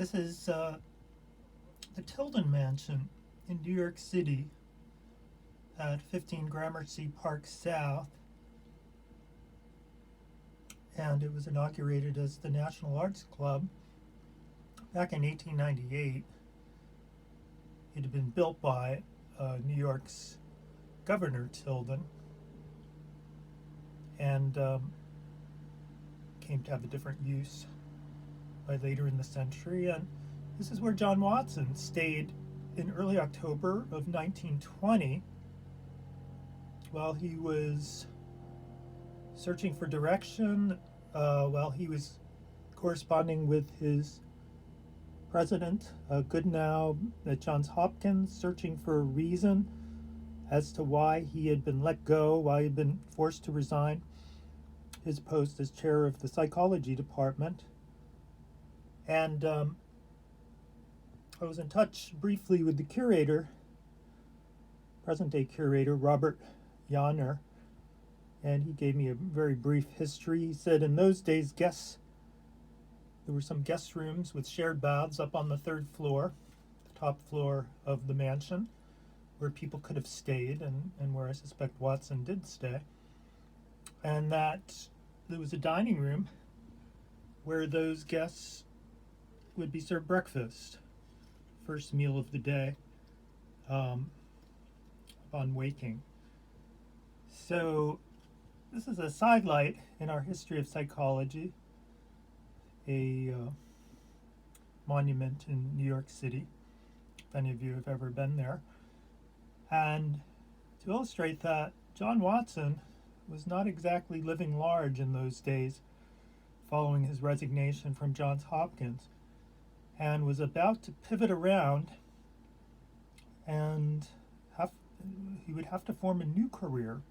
This is the Tilden Mansion in New York City at 15 Gramercy Park South, and it was inaugurated as the National Arts Club back in 1898. It had been built by New York's Governor Tilden, and came to have a different use by later in the century. And this is where John Watson stayed in early October of 1920 while he was searching for direction, while he was corresponding with his president, Goodenow, at Johns Hopkins, searching for a reason as to why he had been let go, why he had been forced to resign his post as chair of the psychology department. And I was in touch briefly with the curator, present-day curator, Robert Yonner, and he gave me a very brief history. He said in those days, there were some guest rooms with shared baths up on the third floor, the top floor of the mansion, where people could have stayed, and where I suspect Watson did stay. And that there was a dining room where those guests would be served breakfast, first meal of the day, upon waking. So this is a sidelight in our history of psychology, a monument in New York City, if any of you have ever been there. And to illustrate that, John Watson was not exactly living large in those days following his resignation from Johns Hopkins, and was about to pivot around, and he would have to form a new career,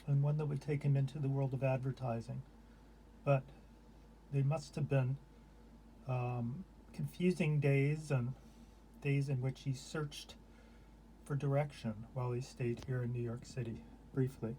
and one that would take him into the world of advertising. But they must have been confusing days, and days in which he searched for direction while he stayed here in New York City briefly.